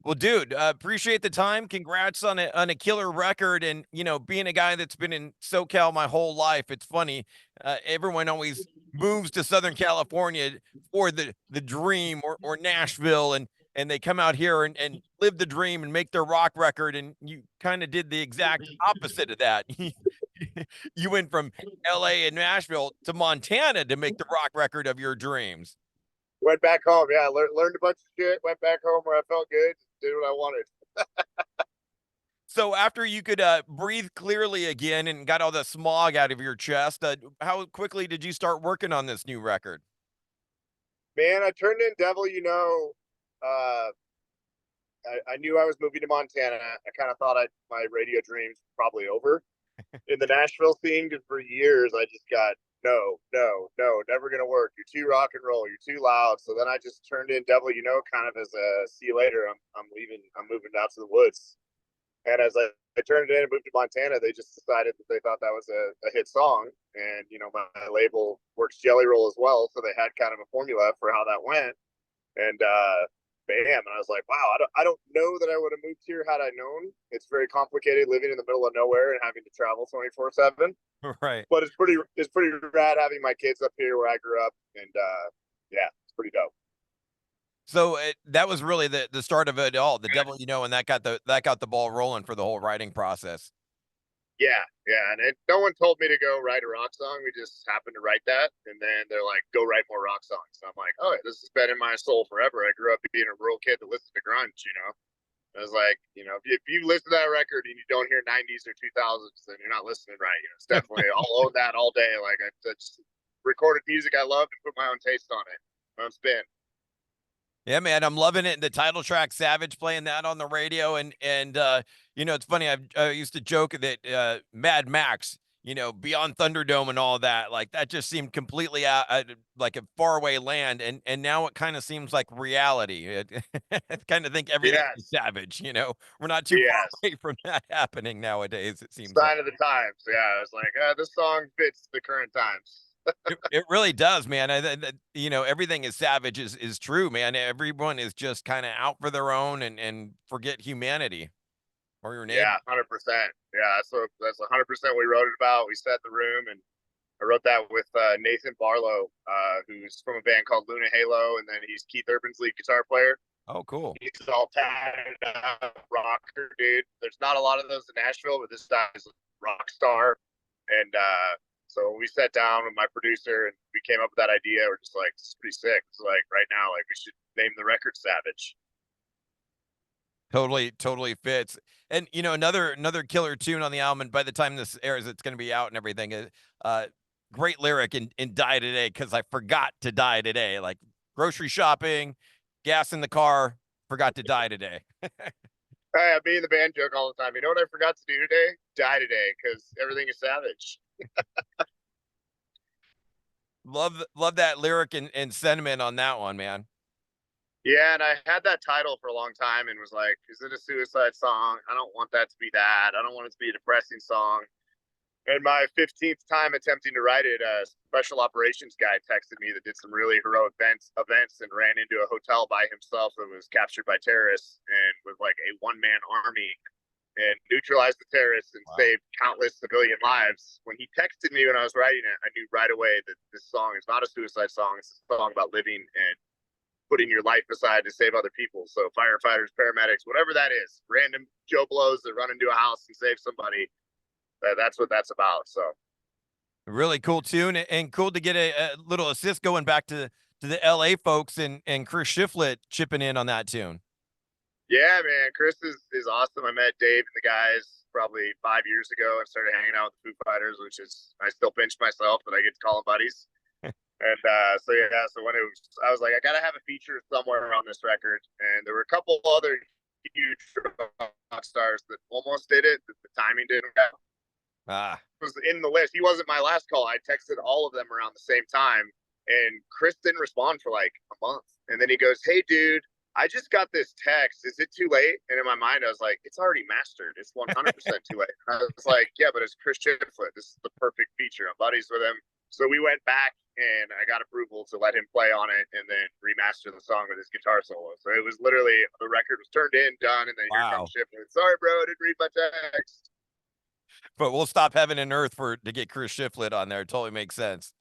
Well, dude, appreciate the time. Congrats on a killer record, and being a guy that's been in SoCal my whole life. It's funny. Everyone always moves to Southern California for the dream, or Nashville, and they come out here and live the dream and make their rock record. And you kind of did the exact opposite of that. You went from LA and Nashville to Montana to make the rock record of your dreams. Went back home. Yeah, learned a bunch of shit. Went back home where I felt good. Did what I wanted. So after you could breathe clearly again and got all the smog out of your chest, how quickly did you start working on this new record? Man, I turned in Devil. Uh, I knew I was moving to Montana. I kind of thought my radio dreams were probably over in the Nashville scene. Because for years I just got no, no, no, never gonna work. You're too rock and roll. You're too loud. So then I just turned in Devil. Kind of as a see you later. I'm leaving. I'm moving out to the woods. And as I turned it in and moved to Montana, they just decided that they thought that was a hit song. And, my label works Jelly Roll as well. So they had kind of a formula for how that went. And bam. And I was like, wow, I don't know that I would have moved here had I known. It's very complicated living in the middle of nowhere and having to travel 24/7. Right. But it's pretty rad having my kids up here where I grew up. And yeah, it's pretty dope. So that was really the start of it all. The devil, and that got the ball rolling for the whole writing process. Yeah, yeah, and no one told me to go write a rock song. We just happened to write that, and then they're like, "Go write more rock songs." And I'm like, "Oh, this has been in my soul forever." I grew up being a rural kid that listened to grunge. I was like, if you listen to that record and you don't hear '90s or 2000s, then you're not listening right. It's definitely I'll own that all day. Like I just recorded music I loved and put my own taste on it. I'm spin. Yeah, man, I'm loving it. The title track, "Savage," playing that on the radio, and it's funny. I used to joke that Mad Max, Beyond Thunderdome and all that, like that just seemed completely out, like a faraway land, and now it kind of seems like reality. I kind of think everything is Yes, savage. We're not too far yes. away from that happening nowadays. It seems like. Sign of the times. Yeah, I was like, this song fits the current times. It really does, man. Everything is savage is true, man. Everyone is just kind of out for their own and forget humanity or your neighbor. Yeah, 100%. Yeah, that's 100% we wrote it about. We set the room, and I wrote that with Nathan Barlow, who's from a band called Luna Halo, and then he's Keith Urban's lead guitar player. Oh, cool. He's all tatted up, rocker dude. There's not a lot of those in Nashville, but this guy is a rock star. And so we sat down with my producer and we came up with that idea. We're just like, this is pretty sick. It's like right now, like we should name the record Savage. Totally fits. And another killer tune on the album. And by the time this airs, it's going to be out and everything. Great lyric in "Die Today" because I forgot to die today. Like grocery shopping, gas in the car, forgot to die today. Hey, me and the band joke all the time. You know what I forgot to do today? Die today, because everything is savage. Love that lyric and sentiment on that one, man. Yeah, and I had that title for a long time and was like, is it a suicide song? I don't want that to be that. I don't want it to be a depressing song. And my 15th time attempting to write it, a special operations guy texted me that did some really heroic events and ran into a hotel by himself that was captured by terrorists and with like a one-man army and neutralized the terrorists and saved countless civilian lives. When he texted me when I was writing it, I knew right away that this song is not a suicide song. It's a song about living and putting your life aside to save other people. So firefighters, paramedics, whatever that is, random Joe Blows that run into a house and save somebody. That's what that's about. So Really cool tune and cool to get a little assist going back to the LA folks and Chris Shiflett chipping in on that tune. yeah, man, Chris is awesome. I met Dave and the guys probably 5 years ago and started hanging out with the Foo Fighters, which is I still pinch myself that I get to call them buddies. And so yeah, so when I was like, I gotta have a feature somewhere on this record, and there were a couple other huge rock stars that almost did it. The timing didn't happen. Was in the list. He wasn't my last call. I texted all of them around the same time, and Chris didn't respond for like a month. And then he goes, "Hey, dude, I just got this text. Is it too late?" And in my mind, I was like, "It's already mastered. It's 100% too late." And I was like, "Yeah, but it's Chris Shiflett. This is the perfect feature. I'm buddies with him. So we went back and I got approval to let him play on it and then remaster the song with his guitar solo. So it was literally, the record was turned in, done, and then here comes Wow. Shiflett. Sorry, bro, I didn't read my text. But we'll stop heaven and earth to get Chris Shiflett on there. It totally makes sense.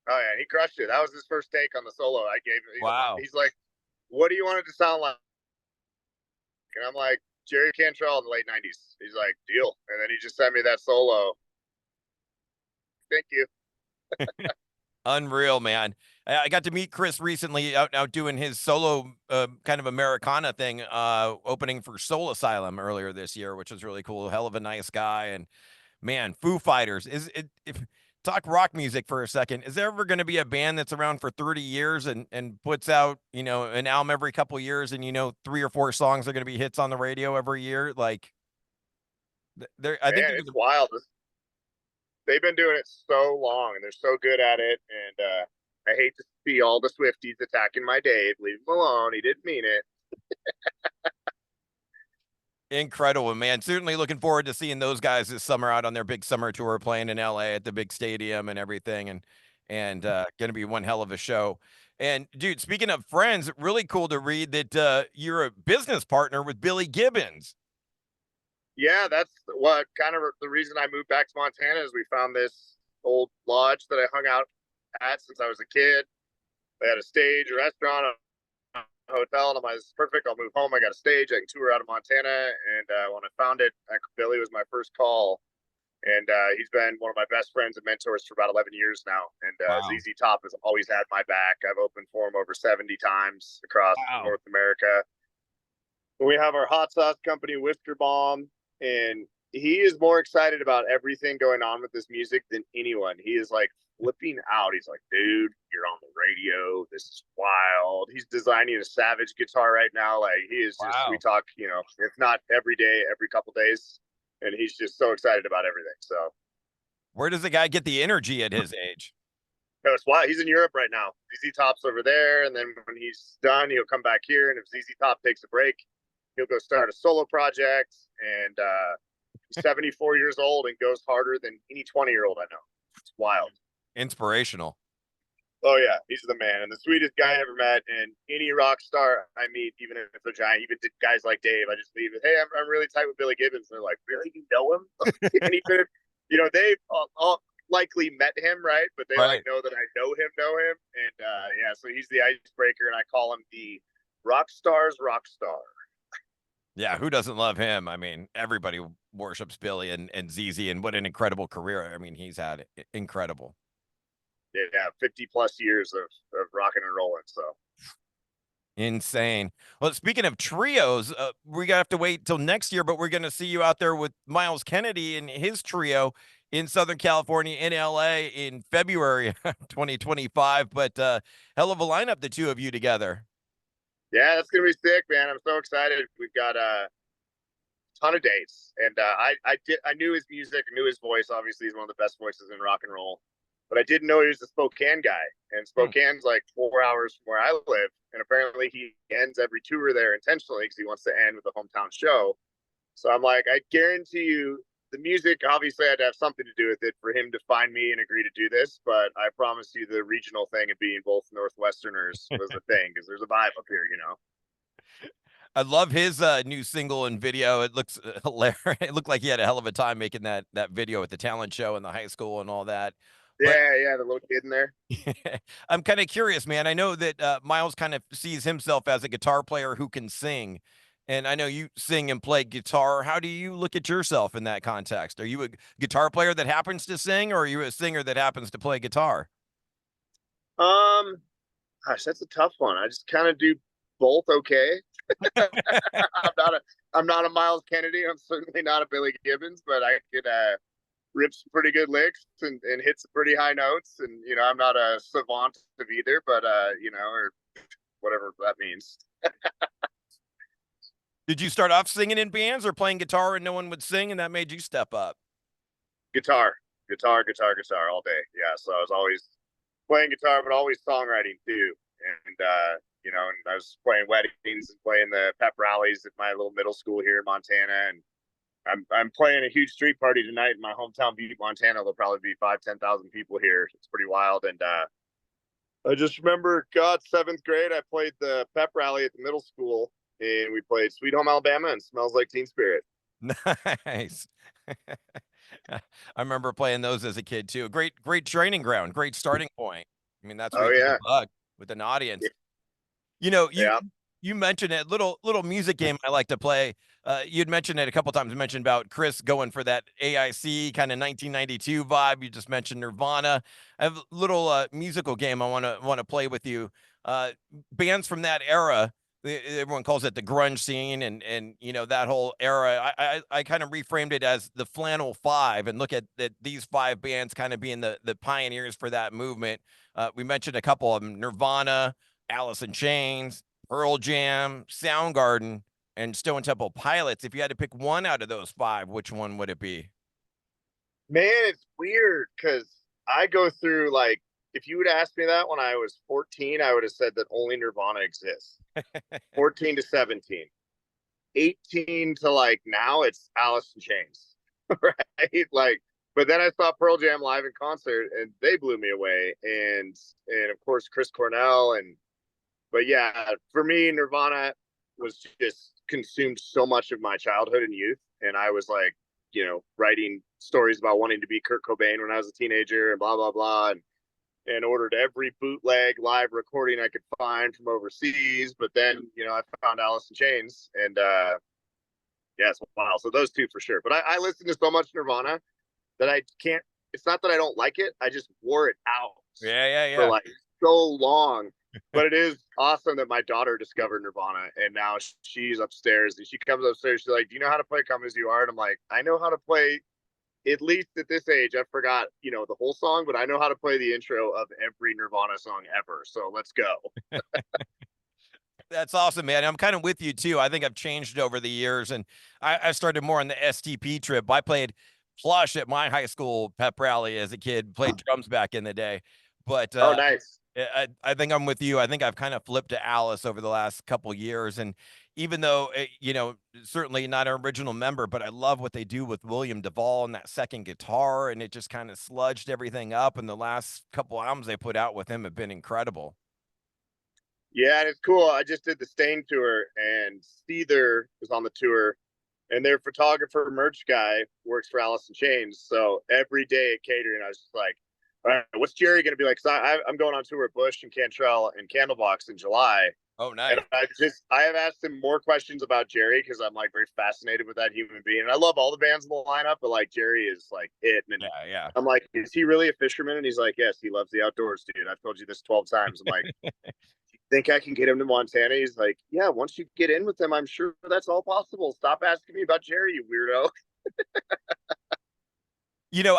Oh yeah, he crushed it. That was his first take on the solo I gave him. Wow. He's like, what do you want it to sound like? And I'm like, Jerry Cantrell in the late 90s. He's like, deal. And then he just sent me that solo. Thank you. Unreal, man. I got to meet Chris recently out doing his solo kind of Americana thing, opening for Soul Asylum earlier this year, which was really cool. Hell of a nice guy. And man, Foo Fighters is it, if talk rock music for a second, is there ever going to be a band that's around for 30 years and puts out, you know, an album every couple of years and, you know, 3 or 4 songs are going to be hits on the radio every year? Like I think it's wild. They've been doing it so long and they're so good at it. And I hate to see all the Swifties attacking my Dave. Leave him alone. He didn't mean it. incredible, man. Certainly looking forward to seeing those guys this summer out on their big summer tour playing in LA at the big stadium and everything. And gonna be one hell of a show. And dude, speaking of friends, really cool to read that you're a business partner with Billy Gibbons. Yeah, that's what kind of the reason I moved back to Montana is we found this old lodge that I hung out at since I was a kid. They had a stage, a restaurant, a hotel, and I'm like, this is perfect. I'll move home. I got a stage. I can tour out of Montana. And when I found it, Billy was my first call. And he's been one of my best friends and mentors for about 11 years now. And Wow. ZZ Top has always had my back. I've opened for him over 70 times across North America. We have our hot sauce company, Whisker Bomb, and he is more excited about everything going on with this music than anyone. He is like flipping out. He's like, dude, you're on the radio. This is wild. He's designing a Savage guitar right now. Like he is just, we talk, you know, if not every day, every couple days. And he's just so excited about everything. So where does the guy get the energy at his age? No, it's wild. He's in Europe right now. ZZ Top's over there. And then when he's done, he'll come back here. And if ZZ Top takes a break, he'll go start a solo project. And he's 74 years old and goes harder than any 20-year-old I know. It's wild. Inspirational. Oh yeah, he's the man and the sweetest guy I ever met. And any rock star I meet, even if they're giant, even guys like Dave, I just leave it. Hey, I'm really tight with Billy Gibbons. And they're like, really, you know him? And he could, you know, they've all likely met him, right? But they like know that I know him. And yeah, so he's the icebreaker, and I call him the rock star's rock star. Yeah, who doesn't love him? I mean, everybody worships Billy and ZZ, and what an incredible career. I mean, he's had incredible. Yeah, 50 plus years of rocking and rolling. So insane. Well, speaking of trios, we're gonna have to wait till next year, but we're gonna see you out there with Myles Kennedy and his trio in Southern California, in LA, in February 2025. But hell of a lineup, the two of you together. Yeah, that's gonna be sick, man. I'm so excited. We've got a ton of dates, and I knew his music, knew his voice. Obviously, he's one of the best voices in rock and roll. But I didn't know he was a Spokane guy, and Spokane's like 4 hours from where I live. And apparently, he ends every tour there intentionally because he wants to end with a hometown show. So I'm like, I guarantee you, the music obviously had to have something to do with it for him to find me and agree to do this. But I promise you, the regional thing of being both Northwesterners was the thing because there's a vibe up here, you know. I love his new single and video. It looks hilarious. It looked like he had a hell of a time making that video at the talent show in the high school and all that. But, yeah, the little kid in there. I'm kind of curious, man. I know that Myles kind of sees himself as a guitar player who can sing. And I know you sing and play guitar. How do you look at yourself in that context? Are you a guitar player that happens to sing, or are you a singer that happens to play guitar? Gosh, that's a tough one. I just kind of do both okay. I'm not a Myles Kennedy. I'm certainly not a Billy Gibbons, but I could rip some pretty good licks and hit some pretty high notes. And, you know, I'm not a savant of either, but, you know, or whatever that means. Did you start off singing in bands or playing guitar and no one would sing and that made you step up? Guitar all day. Yeah. So I was always playing guitar, but always songwriting too. And, you know, and I was playing weddings and playing the pep rallies at my little middle school here in Montana. And I'm playing a huge street party tonight in my hometown, Butte, Montana. There'll probably be 5-10,000 people here. It's pretty wild. And I just remember, God, seventh grade, I played the pep rally at the middle school, and we played Sweet Home Alabama and Smells Like Teen Spirit. Nice. I remember playing those as a kid too. Great training ground, great starting point. I mean, that's where Oh you get the yeah, bug with an audience. You know, yeah. you mentioned it, little music game I like to play. You'd mentioned it a couple times. You mentioned about Chris going for that AIC kind of 1992 vibe. You just mentioned Nirvana. I have a little musical game I want to play with you. Bands from that era. Everyone calls it the grunge scene, and you know that whole era. I kind of reframed it as the Flannel Five, and look at that these five bands kind of being the pioneers for that movement. We mentioned a couple of them: Nirvana, Alice in Chains, Pearl Jam, Soundgarden, and Stone Temple Pilots. If you had to pick one out of those five, which one would it be? Man, it's weird because I go through like, if you would ask me that when I was 14, I would have said that only Nirvana exists. 14 to 17. 18 to like now, it's Alice in Chains, right? Like, but then I saw Pearl Jam live in concert, and they blew me away. And of course Chris Cornell, and but yeah, for me, Nirvana was just consumed so much of my childhood and youth, and I was like, writing stories about wanting to be Kurt Cobain when I was a teenager, and blah blah blah, and ordered every bootleg live recording I could find from overseas. But then, I found Alice in Chains, and yes, wow. So those two for sure. But I listened to so much Nirvana that I can't. It's not that I don't like it. I just wore it out for Yeah. like so long. But it is awesome that my daughter discovered Nirvana, and now she's upstairs, and she comes upstairs. She's like, "Do you know how to play Come As You Are?" And I'm like, "I know how to play, at least at this age. I forgot, the whole song, but I know how to play the intro of every Nirvana song ever. So let's go." That's awesome, man. I'm kind of with you too. I think I've changed over the years, and I started more on the STP trip. I played plush at my high school pep rally as a kid, played drums back in the day. But Oh, nice. I think I'm with you. I think I've kind of flipped to Alice over the last couple years, and even though certainly not an original member, but I love what they do with William Duvall and that second guitar, and it just kind of sludged everything up. And the last couple albums they put out with him have been incredible. Yeah, and it's cool. I just did the Stain tour, and Seether was on the tour, and their photographer merch guy works for Alice in Chains. So every day at catering, I was just like, "All right, what's Jerry going to be like?" Because I'm going on tour with Bush and Cantrell and Candlebox in July. Oh, nice. And I have asked him more questions about Jerry because I'm like very fascinated with that human being. And I love all the bands in the lineup, but like Jerry is like it. And Yeah. I'm like, "Is he really a fisherman?" And he's like, "Yes, he loves the outdoors, dude. I've told you this 12 times." I'm like, "Think I can get him to Montana?" He's like, "Yeah, once you get in with them, I'm sure that's all possible. Stop asking me about Jerry, you weirdo."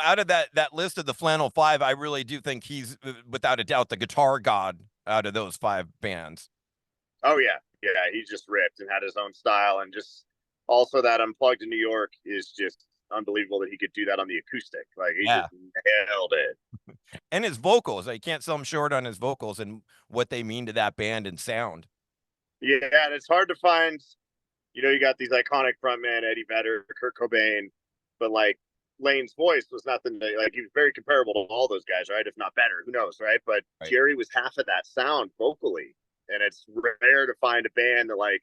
Out of that list of the Flannel Five, I really do think he's without a doubt the guitar god out of those five bands. Oh yeah, yeah. He's just ripped and had his own style, and just also that Unplugged in New York is just unbelievable that he could do that on the acoustic. Like he Yeah. just nailed it. And his vocals, I can't sell him short on his vocals and what they mean to that band and sound. Yeah, and it's hard to find. You got these iconic frontmen, Eddie Vedder, Kurt Cobain, but like Lane's voice was nothing like he was very comparable to all those guys, right? If not better, who knows, right? But Right. Jerry was half of that sound vocally, and it's rare to find a band that like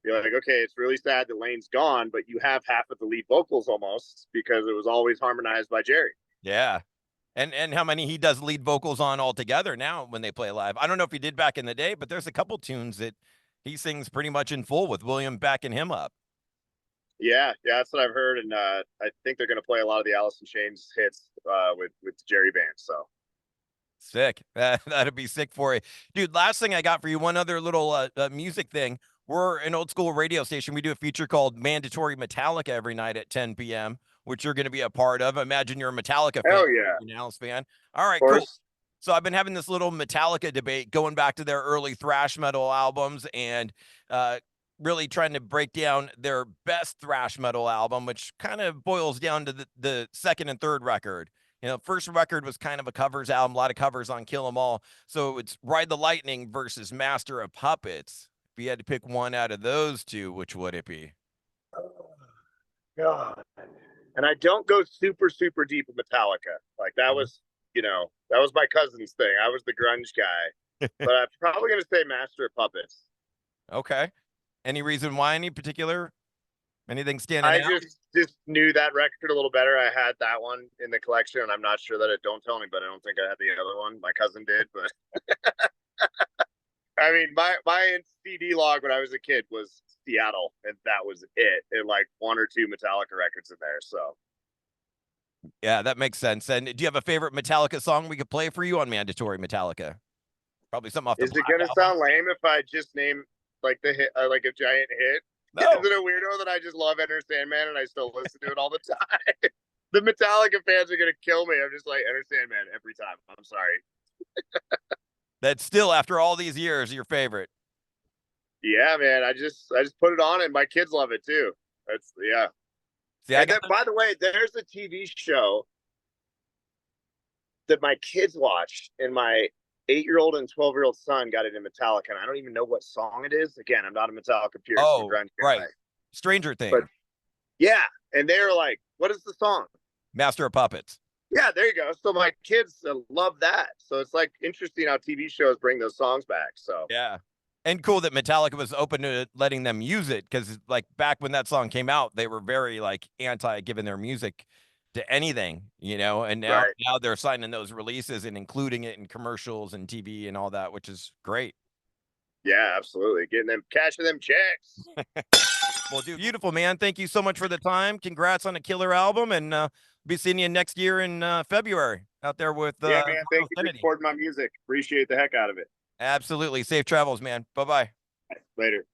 you're like, okay, it's really sad that Lane's gone, but you have half of the lead vocals almost because it was always harmonized by Jerry. Yeah. And how many he does lead vocals on altogether now when they play live. I don't know if he did back in the day, but there's a couple tunes that he sings pretty much in full with William backing him up. Yeah, that's what I've heard, and I think they're going to play a lot of the Alice in Chains hits with the Jerry band. So Sick. That'd be sick for you. Dude, last thing I got for you, one other little music thing. We're an old school radio station. We do a feature called Mandatory Metallica every night at 10 p.m., which you're going to be a part of. I imagine you're a Metallica fan. hell yeah, You're an Alice fan. All right, of cool. course. So I've been having this little Metallica debate going back to their early thrash metal albums and really trying to break down their best thrash metal album, which kind of boils down to the second and third record. First record was kind of a covers album, a lot of covers on Kill 'Em All. So it's Ride the Lightning versus Master of Puppets. If you had to pick one out of those two, which would it be? God. And I don't go super, super deep with Metallica. Like that was, that was my cousin's thing. I was the grunge guy. But I'm probably gonna say Master of Puppets. Okay. Any reason why? Any particular? Anything standing I out? just knew that record a little better. I had that one in the collection, and I'm not sure that it. Don't tell anybody. I don't think I had the other one. My cousin did, but I mean, my CD log when I was a kid was Seattle, and that was it. And like one or two Metallica records in there. So Yeah, that makes sense. And do you have a favorite Metallica song we could play for you on Mandatory Metallica? Probably something off the is it Black gonna album. sound lame if I just name like the hit, like a giant hit? No. Is it a weirdo that I just love Enter Sandman and I still listen to it all the time? The Metallica fans are gonna kill me. I'm just like Enter Sandman every time. I'm sorry. That's still, after all these years, your favorite. Yeah, man. I just put it on and my kids love it too. That's yeah. See, I And then, got by the way, there's a TV show that my kids watch, and my 8-year-old and 12-year-old son got it in Metallica, and I don't even know what song it is. Again, I'm not a Metallica purist and oh, grunge right. guy, Stranger but Things, yeah, and they were like, "What is the song?" Master of Puppets. Yeah, there you go. So my kids love that. So it's like interesting how TV shows bring those songs back. So Yeah. And cool that Metallica was open to letting them use it, because like back when that song came out, they were very like anti giving their music to anything, and now right, now they're signing those releases and including it in commercials and TV and all that, which is great. yeah, absolutely, getting them cashing them checks. Well, dude, beautiful, man. Thank you so much for the time. Congrats on a killer album, and be seeing you next year in February out there with Yeah, man. Thank Myles you for Kennedy. supporting my music. Appreciate the heck out of it. Absolutely. Safe travels, man. Bye bye. Later.